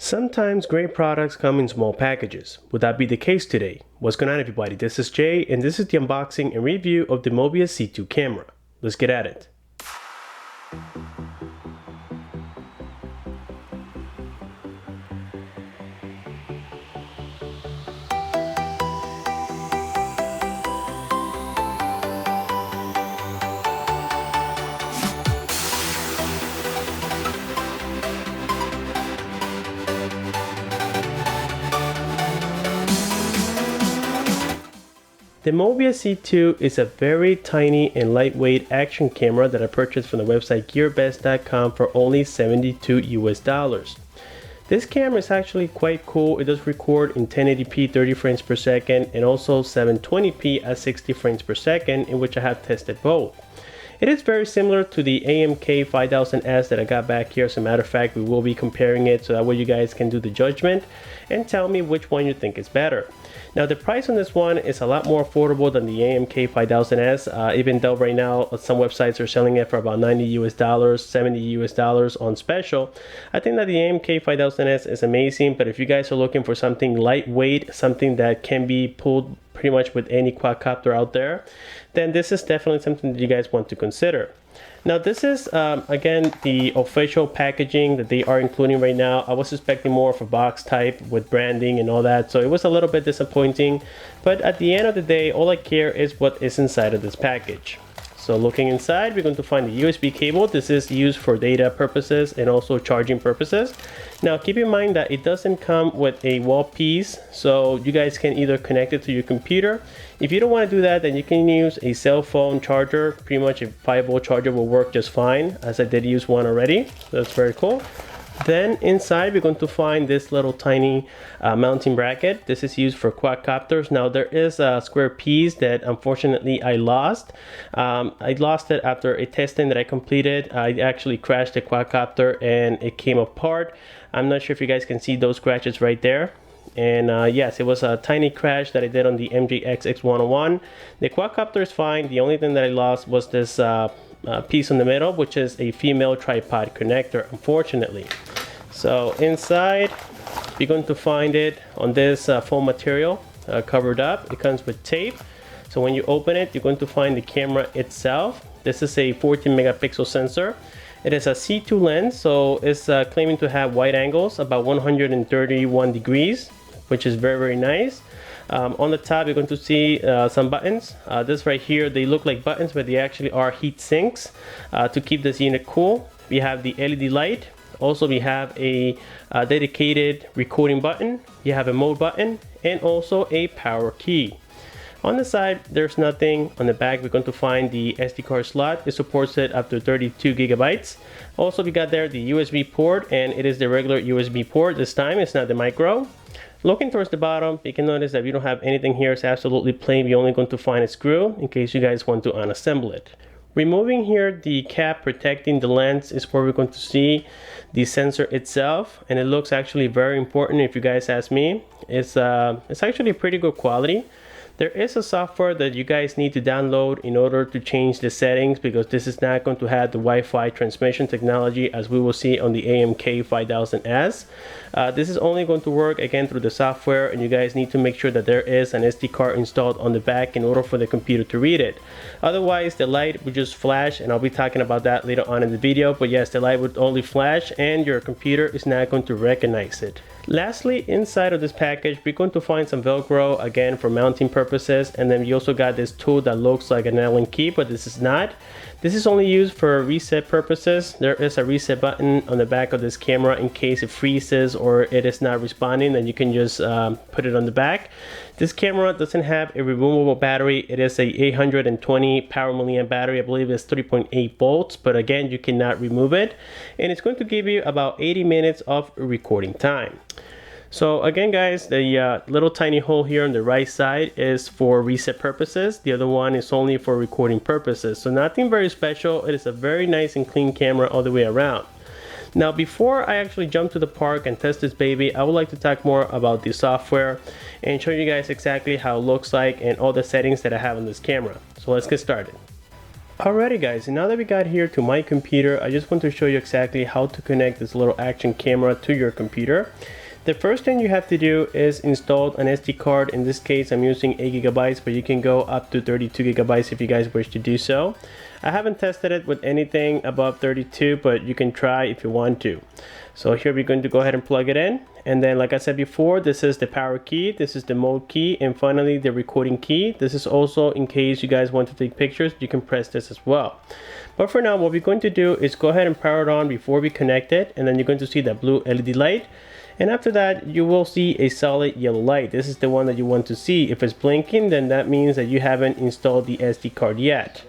Sometimes great products come in small packages. Would that be the case today? What's going on, everybody? This is Jay, and this is the unboxing and review of the Mobius C2 camera. Let's get at it. The Mobius C2 is a very tiny and lightweight action camera that I purchased from the website gearbest.com for only $72 US. This camera is actually quite cool. It does record in 1080p 30 frames per second and also 720p at 60 frames per second, in which I have tested both. It is very similar to the AMK5000S that I got back here. As a matter of fact, we will be comparing it so that way you guys can do the judgment and tell me which one you think is better. Now, the price on this one is a lot more affordable than the AMK5000S, even though right now some websites are selling it for about $90 US, $70 US on special. I think that the AMK5000S is amazing, but if you guys are looking for something lightweight, something that can be pulled pretty much with any quadcopter out there, then this is definitely something that you guys want to consider. Now, this is again the official packaging that they are including right now. I was expecting more of a box type with branding and all that, so it was a little bit disappointing, but at the end of the day, all I care is what is inside of this package. So looking inside, we're going to find the USB cable. This is used for data purposes and also charging purposes. Now, keep in mind that it doesn't come with a wall piece, so you guys can either connect it to your computer. If you don't want to do that, then you can use a cell phone charger. Pretty much a 5-volt charger will work just fine, as I did use one already. That's very cool. Then inside, we're going to find this little tiny mounting bracket. This is used for quadcopters. Now, there is a square piece that unfortunately I lost. I lost it after a testing that I completed. I actually crashed the quadcopter and it came apart. I'm not sure if you guys can see those scratches right there. And yes, it was a tiny crash that I did on the MGX X101. The quadcopter is fine. The only thing that I lost was this piece in the middle, which is a female tripod connector, unfortunately. So inside, you're going to find it on this foam material covered up. It comes with tape. So when you open it, you're going to find the camera itself. This is a 14 megapixel sensor. It is a C2 lens, so it's claiming to have wide angles, about 131 degrees, which is very, very nice. On the top, you're going to see some buttons. This right here, they look like buttons, but they actually are heat sinks to keep this unit cool. We have the LED light. Also, we have a dedicated recording button. You have a mode button and also a power key. On the side, there's nothing. On the back, we're going to find the SD card slot. It supports it up to 32 gigabytes. Also, we got there the USB port, and it is the regular USB port. This time, it's not the micro. Looking towards the bottom, you can notice that we don't have anything here. It's absolutely plain. We're only going to find a screw in case you guys want to unassemble it. Removing here the cap protecting the lens is where we're going to see the sensor itself, and it looks actually very important if you guys ask me. It's actually pretty good quality. There is a software that you guys need to download in order to change the settings, because this is not going to have the Wi-Fi transmission technology as we will see on the AMK5000S. This is only going to work again through the software, and you guys need to make sure that there is an SD card installed on the back in order for the computer to read it. Otherwise, the light would just flash, and I'll be talking about that later on in the video. But yes, the light would only flash and your computer is not going to recognize it. Lastly, inside of this package, we're going to find some Velcro, again for mounting purposes, and then we also got this tool that looks like an Allen key, but this is not. This is only used for reset purposes. There is a reset button on the back of this camera in case it freezes or it is not responding, then you can just put it on the back. This camera doesn't have a removable battery. It is a 820 power milliamp battery. I believe it's 3.8 volts, but again, you cannot remove it. And it's going to give you about 80 minutes of recording time. So again, guys, the little tiny hole here on the right side is for reset purposes. The other one is only for recording purposes. So nothing very special. It is a very nice and clean camera all the way around. Now, before I actually jump to the park and test this baby, I would like to talk more about the software and show you guys exactly how it looks like and all the settings that I have on this camera. So let's get started. Alrighty guys, and now that we got here to my computer, I just want to show you exactly how to connect this little action camera to your computer. The first thing you have to do is install an SD card. In this case, I'm using 8 gigabytes, but you can go up to 32 gigabytes if you guys wish to do so. I haven't tested it with anything above 32, but you can try if you want to. So here we're going to go ahead and plug it in. And then like I said before, this is the power key, this is the mode key, and finally the recording key. This is also in case you guys want to take pictures, you can press this as well. But for now, what we're going to do is go ahead and power it on before we connect it. And then you're going to see that blue LED light. And after that, you will see a solid yellow light. This is the one that you want to see. If it's blinking, then that means that you haven't installed the SD card yet.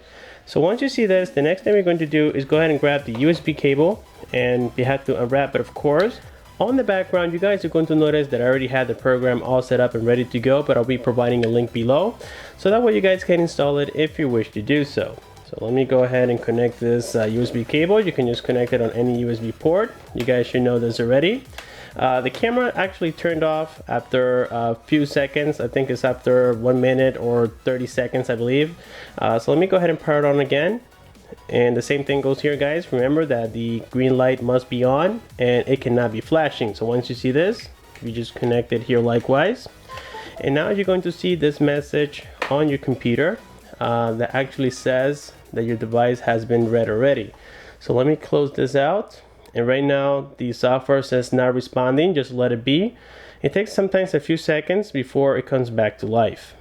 So once you see this, the next thing we're going to do is go ahead and grab the USB cable, and you have to unwrap it, of course. On the background, you guys are going to notice that I already had the program all set up and ready to go, but I'll be providing a link below. So that way you guys can install it if you wish to do so. So let me go ahead and connect this USB cable. You can just connect it on any USB port. You guys should know this already. The camera actually turned off after a few seconds. I think it's after 1 minute or 30 seconds, I believe. So let me go ahead and power it on again. And the same thing goes here, guys. Remember that the green light must be on and it cannot be flashing. So once you see this, you just connect it here likewise. And now you're going to see this message on your computer that actually says that your device has been read already. So let me close this out. And right now the software says not responding, just let it be. It takes sometimes a few seconds before it comes back to life.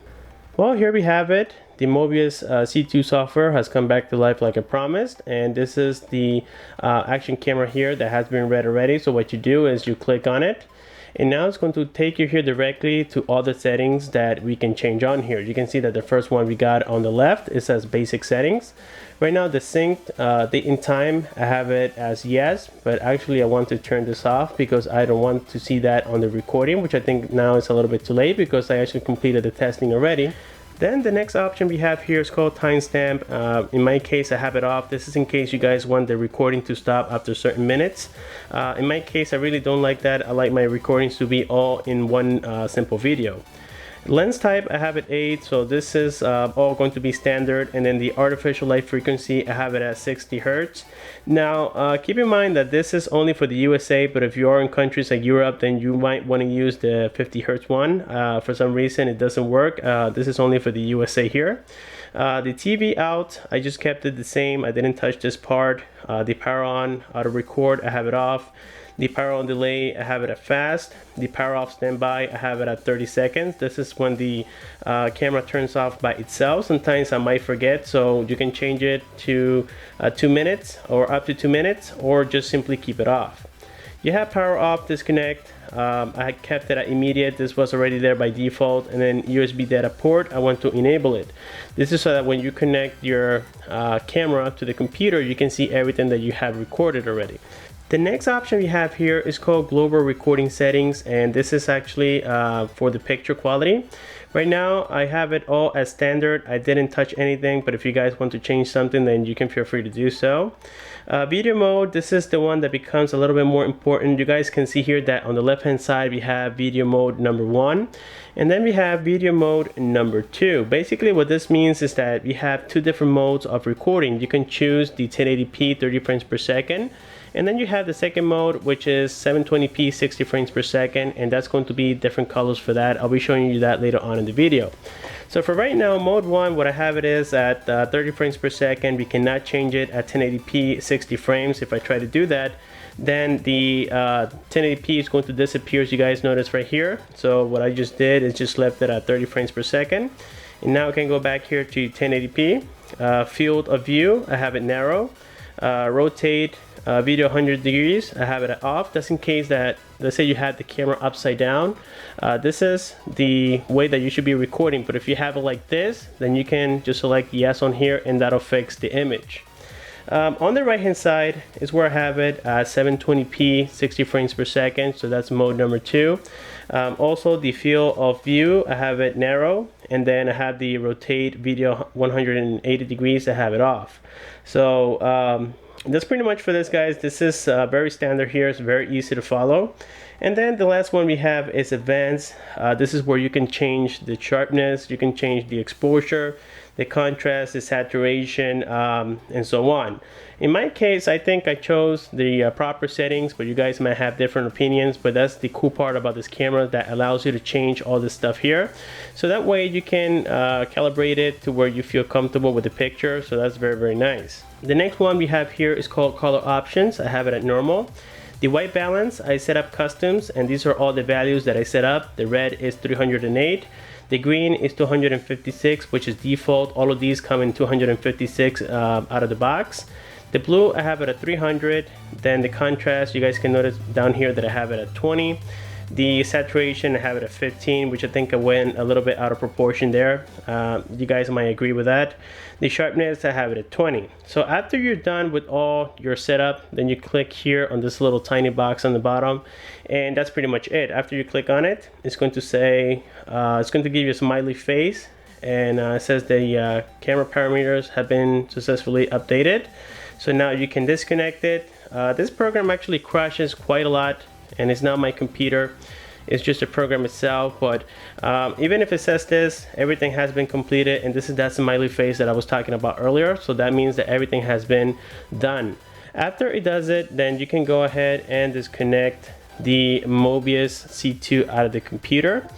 Well, here we have it. The Mobius C2 software has come back to life like I promised, and this is the action camera here that has been read already. So what you do is you click on it, and now it's going to take you here directly to all the settings that we can change on here. You can see that the first one we got on the left, it says basic settings. Right now the synced date and time, I have it as yes, but actually I want to turn this off because I don't want to see that on the recording, which I think now is a little bit too late because I actually completed the testing already. Then the next option we have here is called timestamp. In my case, I have it off. This is in case you guys want the recording to stop after certain minutes. In my case, I really don't like that. I like my recordings to be all in one simple video. Lens type, I have it 8, so this is all going to be standard. And then the artificial light frequency, I have it at 60 Hertz. Now, keep in mind that this is only for the USA, but if you are in countries like Europe, then you might want to use the 50 Hertz one. For some reason, it doesn't work. This is only for the USA here. The TV out, I just kept it the same. I didn't touch this part. The power on, auto record, I have it off. The power on delay, I have it at fast. The power off standby, I have it at 30 seconds. This is when the camera turns off by itself. Sometimes I might forget, so you can change it to 2 minutes or up to 2 minutes, or just simply keep it off. You have power off, disconnect. I kept it at immediate. This was already there by default. And then USB data port, I want to enable it. This is so that when you connect your camera to the computer, you can see everything that you have recorded already. The next option we have here is called global recording settings, and this is actually for the picture quality. Right now I have it all as standard. I didn't touch anything, but if you guys want to change something, then you can feel free to do so. Video mode, this is the one that becomes a little bit more important. You guys can see here that on the left hand side we have video mode number 1, and then we have video mode number 2. Basically what this means is that we have 2 different modes of recording. You can choose the 1080p 30 frames per second, and then you have the second mode, which is 720p 60 frames per second, and that's going to be different colors for that. I'll be showing you that later on in the video. So for right now, mode 1, what I have it is at 30 frames per second. We cannot change it at 1080p 60 frames. If I try to do that, then the 1080p is going to disappear, as you guys notice right here. So what I just did is just left it at 30 frames per second. And now I can go back here to 1080p. Field of view, I have it narrow. Rotate video 100 degrees, I have it off. That's in case that, let's say you had the camera upside down. This is the way that you should be recording, but if you have it like this, then you can just select yes on here and that'll fix the image. On the right hand side is where I have it at 720p 60 frames per second, so that's mode number 2. Also the field of view, I have it narrow, and then I have the rotate video 180 degrees, I have it off. So that's pretty much for this, guys. This is very standard here. It's very easy to follow. And then the last one we have is advanced. This is where you can change the sharpness, you can change the exposure, the contrast, the saturation, and so on. In my case, I think I chose the proper settings, but you guys might have different opinions. But that's the cool part about this camera, that allows you to change all this stuff here. So that way you can calibrate it to where you feel comfortable with the picture. So that's very, very nice. The next one we have here is called color options. I have it at normal. The white balance, I set up customs, and these are all the values that I set up. The red is 308. The green is 256, which is default. All of these come in 256 out of the box. The blue, I have it at 300. Then the contrast, you guys can notice down here that I have it at 20. The saturation, I have it at 15, which I think I went a little bit out of proportion there. You guys might agree with that. The sharpness, I have it at 20. So after you're done with all your setup, then you click here on this little tiny box on the bottom, and that's pretty much it. After you click on it, it's going to say, it's going to give you a smiley face, and it says the camera parameters have been successfully updated. So now you can disconnect it. This program actually crashes quite a lot, and it's not my computer, it's just a program itself. But even if it says this, everything has been completed, and this is that smiley face that I was talking about earlier. So that means that everything has been done. After it does it, then you can go ahead and disconnect the Mobius C2 out of the computer.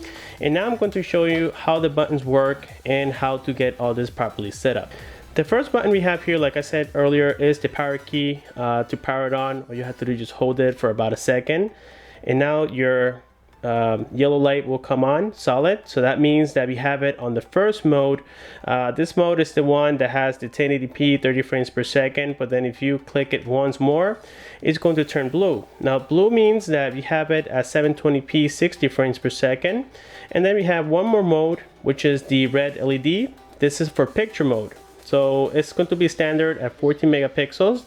And now I'm going to show you how the buttons work and how to get all this properly set up. The first button we have here, like I said earlier, is the power key. To power it on, all you have to do is just hold it for about a second, and now your yellow light will come on solid. So that means that we have it on the first mode. This mode is the one that has the 1080p 30 frames per second, but then if you click it once more, it's going to turn blue. Now blue means that we have it at 720p 60 frames per second. And then we have one more mode, which is the red LED. This is for picture mode. So it's going to be standard at 14 megapixels,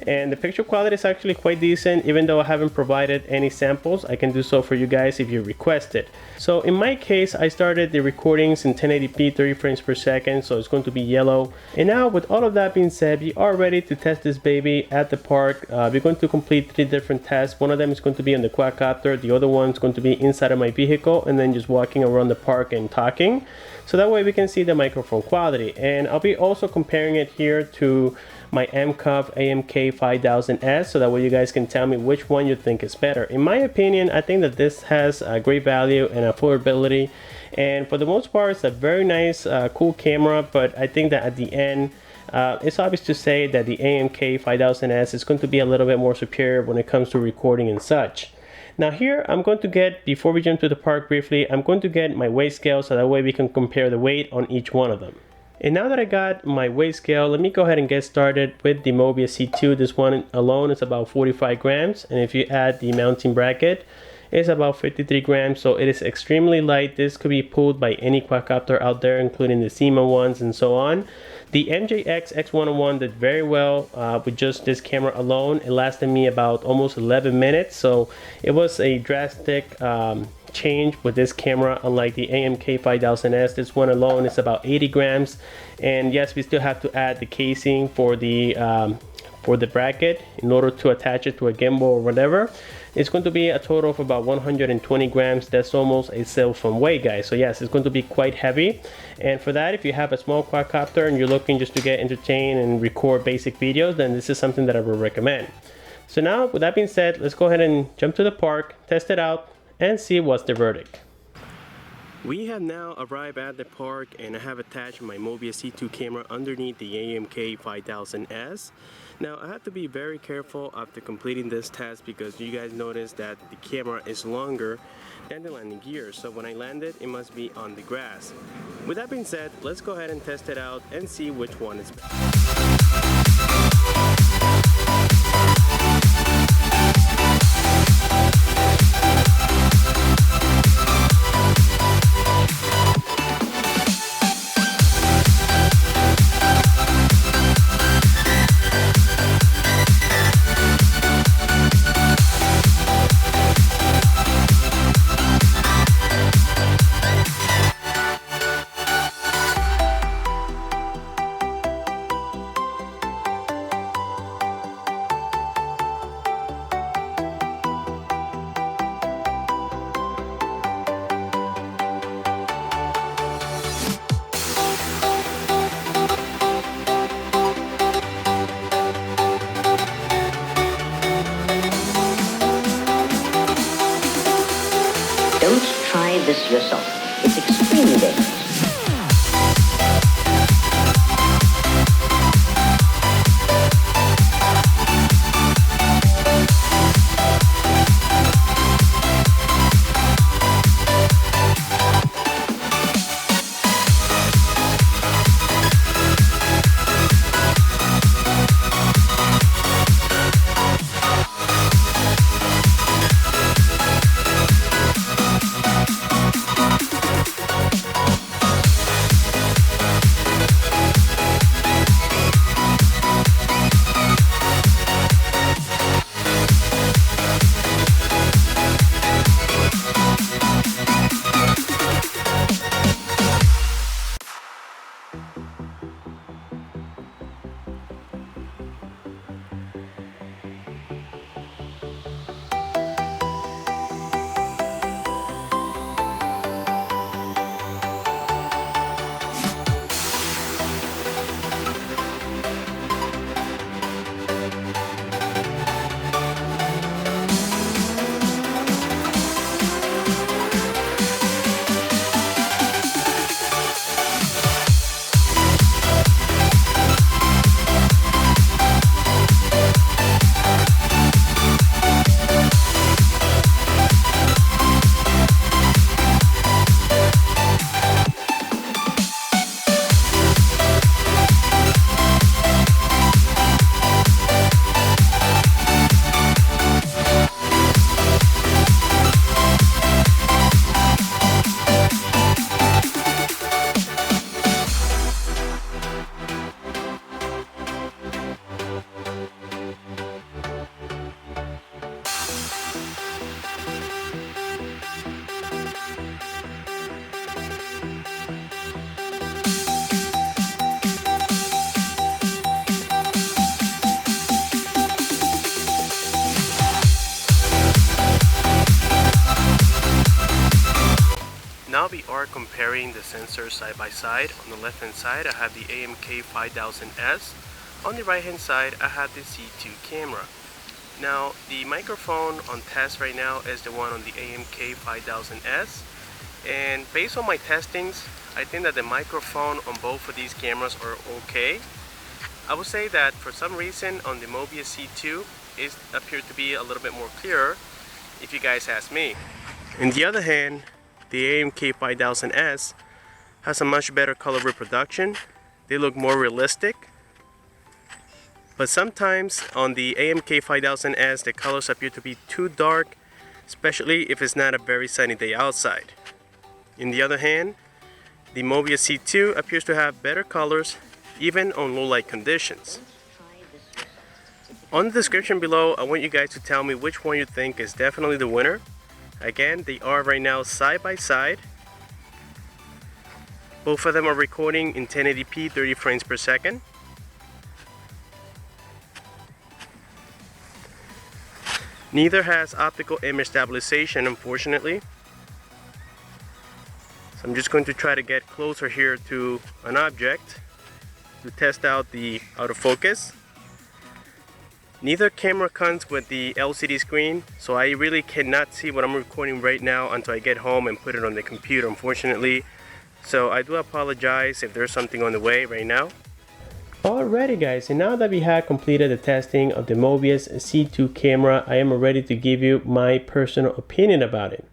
and the picture quality is actually quite decent. Even though I haven't provided any samples, I can do so for you guys if you request it. So in my case, I started the recordings in 1080p 30 frames per second, so it's going to be yellow. And now with all of that being said, we are ready to test this baby at the park. We're going to complete 3 different tests. One of them is going to be on the quadcopter, the other one is going to be inside of my vehicle, and then just walking around the park and talking. So that way we can see the microphone quality. And I'll be also comparing it here to my Amkov AMK5000S, so that way you guys can tell me which one you think is better. In my opinion, I think that this has a great value and affordability, and for the most part it's a very nice cool camera. But I think that at the end, it's obvious to say that the AMK5000S is going to be a little bit more superior when it comes to recording and such. Now here I'm going to get, before we jump to the park briefly, I'm going to get my weight scale, so that way we can compare the weight on each one of them. And now that I got my weight scale, let me go ahead and get started with the Mobius C2. This one alone is about 45 grams, and if you add the mounting bracket, it's about 53 grams, so it is extremely light. This could be pulled by any quadcopter out there, including the SEMA ones and so on. The MJX X101 did very well with just this camera alone. It lasted me about almost 11 minutes, so it was a drastic change with this camera, unlike the AMK5000S. This one alone is about 80 grams, and yes, we still have to add the casing for the bracket in order to attach it to a gimbal or whatever. It's going to be a total of about 120 grams. That's almost a cell phone weight, guys. So yes, it's going to be quite heavy. And for that, if you have a small quadcopter and you're looking just to get entertained and record basic videos, then this is something that I would recommend. So now, with that being said, let's go ahead and jump to the park, test it out, and see what's the verdict. We have now arrived at the park, and I have attached my Mobius C2 camera underneath the AMK5000S. Now I have to be very careful after completing this test, because you guys notice that the camera is longer than the landing gear. So when I land it, it must be on the grass. With that being said, let's go ahead and test it out and see which one is better. Don't try this yourself. It's extremely dangerous. Now we are comparing the sensors side by side. On the left hand side I have the AMK5000S. On the right hand side I have the C2 camera. Now the microphone on test right now is the one on the AMK5000S, and based on my testings I think that the microphone on both of these cameras are okay. I would say that for some reason on the Mobius C2 it appeared to be a little bit more clearer, if you guys ask me. On the other hand, the AMK5000S has a much better color reproduction. They look more realistic. But sometimes on the AMK5000S the colors appear to be too dark, especially if it's not a very sunny day outside. On the other hand, the Mobius C2 appears to have better colors even on low light conditions. On the description below, I want you guys to tell me which one you think is definitely the winner. Again, they are right now side by side. Both of them are recording in 1080p 30 frames per second. Neither has optical image stabilization, unfortunately. So I'm just going to try to get closer here to an object to test out the autofocus. Neither camera comes with the LCD screen, so I really cannot see what I'm recording right now until I get home and put it on the computer, unfortunately. So I do apologize if there's something on the way right now. Alrighty guys, and now that we have completed the testing of the Mobius C2 camera, I am ready to give you my personal opinion about it.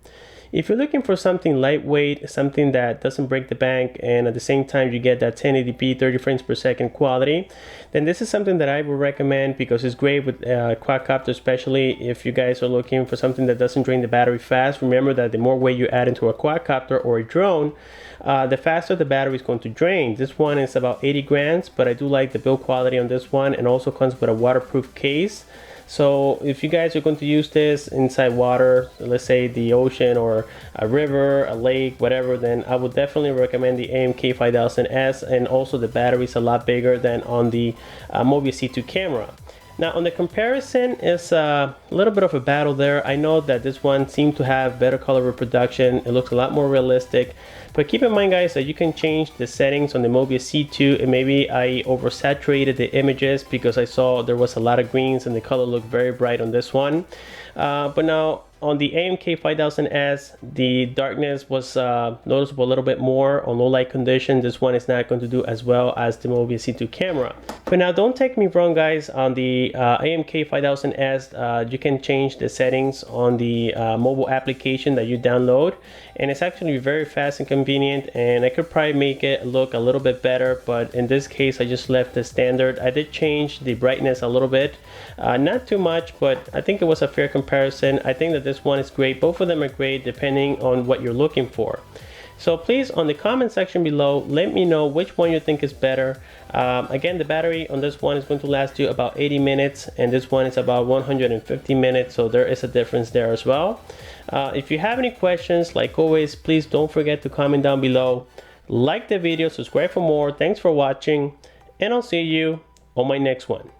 If you're looking for something lightweight, something that doesn't break the bank, and at the same time you get that 1080p 30 frames per second quality, then this is something that I would recommend because it's great with quadcopter, especially if you guys are looking for something that doesn't drain the battery fast. Remember that the more weight you add into a quadcopter or a drone, the faster the battery is going to drain. This one is about 80 grams, but I do like the build quality on this one, and also comes with a waterproof case. So if you guys are going to use this inside water, let's say the ocean or a river, a lake, whatever, then I would definitely recommend the AMK5000S, and also the battery is a lot bigger than on the Mobius C2 camera. Now on the comparison, it's a little bit of a battle there. I know that this one seemed to have better color reproduction. It looks a lot more realistic. But keep in mind guys that you can change the settings on the Mobius C2, and maybe I oversaturated the images because I saw there was a lot of greens and the color looked very bright on this one. But now on the AMK5000S, the darkness was noticeable a little bit more on low light conditions. This one is not going to do as well as the Mobius C2 camera. But now don't take me wrong, guys. On the AMK5000S, you can change the settings on the mobile application that you download, and it's actually very fast and convenient, and I could probably make it look a little bit better, but in this case I just left the standard. I did change the brightness a little bit, not too much, but I think it was a fair comparison. I think that this one is great. Both of them are great depending on what you're looking for. So please, on the comment section below, let me know which one you think is better. Again, the battery on this one is going to last you about 80 minutes, and this one is about 150 minutes, so there is a difference there as well. If you have any questions, like always, please don't forget to comment down below. Like the video, subscribe for more. Thanks for watching, and I'll see you on my next one.